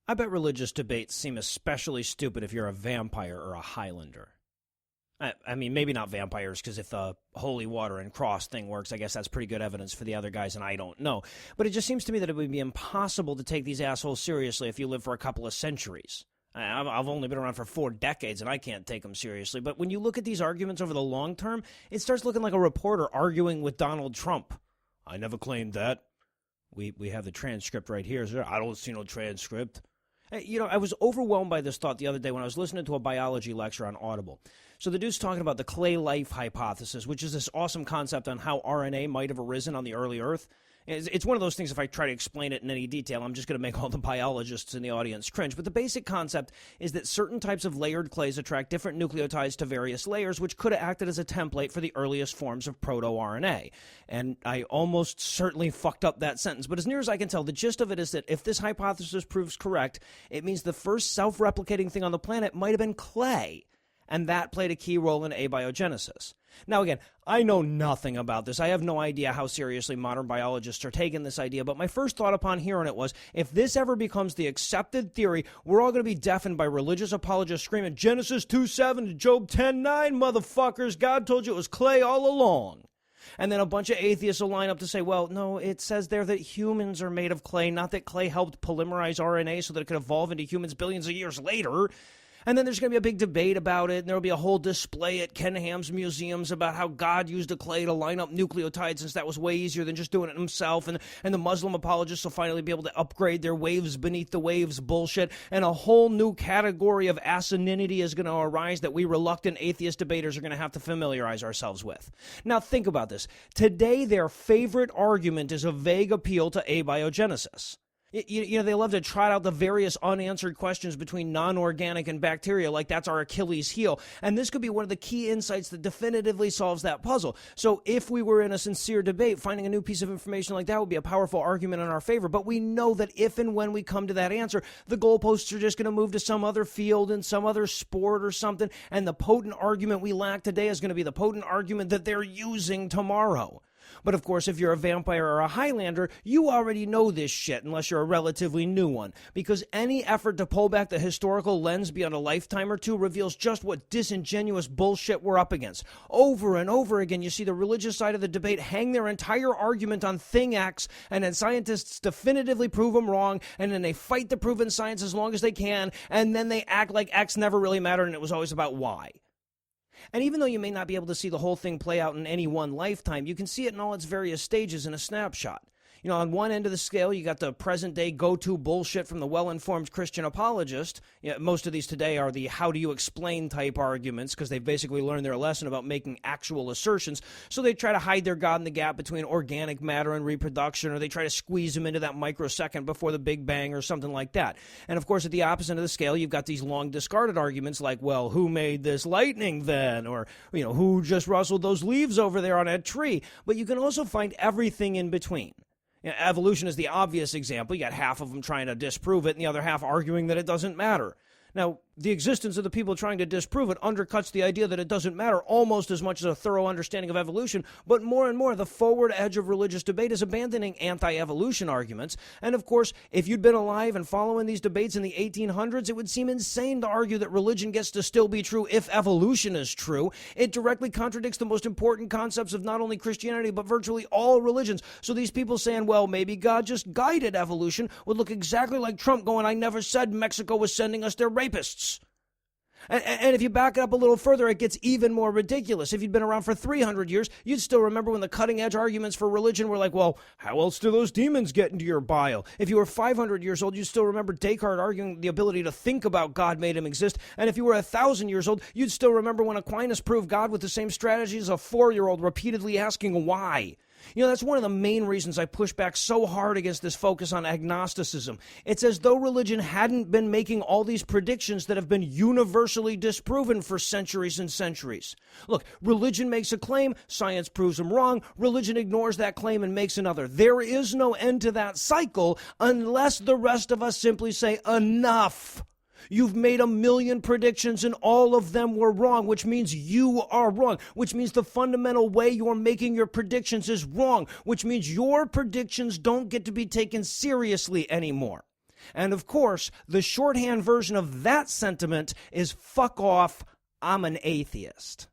I bet religious debates seem especially stupid if you're a vampire or a highlander. I mean, maybe not vampires, because if the holy water and cross thing works, I guess that's pretty good evidence for the other guys, and I don't know. But it just seems to me that it would be impossible to take these assholes seriously if you live for a couple of centuries. I've only been around for 4 decades, and I can't take them seriously. But when you look at these arguments over the long term, it starts looking like a reporter arguing with Donald Trump. I never claimed that. We have the transcript right here, sir. I don't see no transcript. You know, I was overwhelmed by this thought the other day when I was listening to a biology lecture on Audible. So the dude's talking about the clay life hypothesis, which is this awesome concept on how RNA might have arisen on the early Earth. It's one of those things, if I try to explain it in any detail, I'm just going to make all the biologists in the audience cringe. But the basic concept is that certain types of layered clays attract different nucleotides to various layers, which could have acted as a template for the earliest forms of proto-RNA. And I almost certainly fucked up that sentence. But as near as I can tell, the gist of it is that if this hypothesis proves correct, it means the first self-replicating thing on the planet might have been clay. And that played a key role in abiogenesis. Now, again, I know nothing about this. I have no idea how seriously modern biologists are taking this idea, but my first thought upon hearing it was, if this ever becomes the accepted theory, we're all going to be deafened by religious apologists screaming, Genesis 2:7 to Job 10:9, motherfuckers, God told you it was clay all along. And then a bunch of atheists will line up to say, well, no, it says there that humans are made of clay, not that clay helped polymerize RNA so that it could evolve into humans billions of years later. And then there's going to be a big debate about it, and there will be a whole display at Ken Ham's museums about how God used a clay to line up nucleotides, since that was way easier than just doing it himself. And the Muslim apologists will finally be able to upgrade their waves beneath the waves bullshit, and a whole new category of asininity is going to arise that we reluctant atheist debaters are going to have to familiarize ourselves with. Now think about this. Today, their favorite argument is a vague appeal to abiogenesis. You know, they love to trot out the various unanswered questions between non-organic and bacteria like that's our Achilles heel. And this could be one of the key insights that definitively solves that puzzle. So if we were in a sincere debate, finding a new piece of information like that would be a powerful argument in our favor. But we know that if and when we come to that answer, the goalposts are just going to move to some other field and some other sport or something. And the potent argument we lack today is going to be the potent argument that they're using tomorrow. But of course, if you're a vampire or a highlander, you already know this shit, unless you're a relatively new one. Because any effort to pull back the historical lens beyond a lifetime or two reveals just what disingenuous bullshit we're up against. Over and over again, you see the religious side of the debate hang their entire argument on thing X, and then scientists definitively prove them wrong, and then they fight the proven science as long as they can, and then they act like X never really mattered and it was always about Y. And even though you may not be able to see the whole thing play out in any one lifetime, you can see it in all its various stages in a snapshot. You know, on one end of the scale, you got the present-day go-to bullshit from the well-informed Christian apologist. Most of these today are the how-do-you-explain type arguments, because they've basically learned their lesson about making actual assertions. So they try to hide their God in the gap between organic matter and reproduction, or they try to squeeze them into that microsecond before the Big Bang or something like that. And, of course, at the opposite of the scale, you've got these long-discarded arguments like, well, who made this lightning then? Or, you know, who just rustled those leaves over there on that tree? But you can also find everything in between. Evolution is the obvious example. You got half of them trying to disprove it and the other half arguing that it doesn't matter. Now, the existence of the people trying to disprove it undercuts the idea that it doesn't matter almost as much as a thorough understanding of evolution, but more and more, the forward edge of religious debate is abandoning anti-evolution arguments. And of course, if you'd been alive and following these debates in the 1800s, it would seem insane to argue that religion gets to still be true if evolution is true. It directly contradicts the most important concepts of not only Christianity, but virtually all religions. So these people saying, well, maybe God just guided evolution, would look exactly like Trump going, I never said Mexico was sending us their rapists. And if you back it up a little further, it gets even more ridiculous. If you'd been around for 300 years, you'd still remember when the cutting-edge arguments for religion were like, well, how else do those demons get into your bile? If you were 500 years old, you'd still remember Descartes arguing the ability to think about God made him exist. And if you were 1,000 years old, you'd still remember when Aquinas proved God with the same strategy as a 4-year-old repeatedly asking why. You know, that's one of the main reasons I push back so hard against this focus on agnosticism. It's as though religion hadn't been making all these predictions that have been universally disproven for centuries and centuries. Look, religion makes a claim, science proves them wrong, religion ignores that claim and makes another. There is no end to that cycle unless the rest of us simply say, enough. You've made 1 million predictions and all of them were wrong, which means you are wrong, which means the fundamental way you're making your predictions is wrong, which means your predictions don't get to be taken seriously anymore. And of course, the shorthand version of that sentiment is fuck off, I'm an atheist.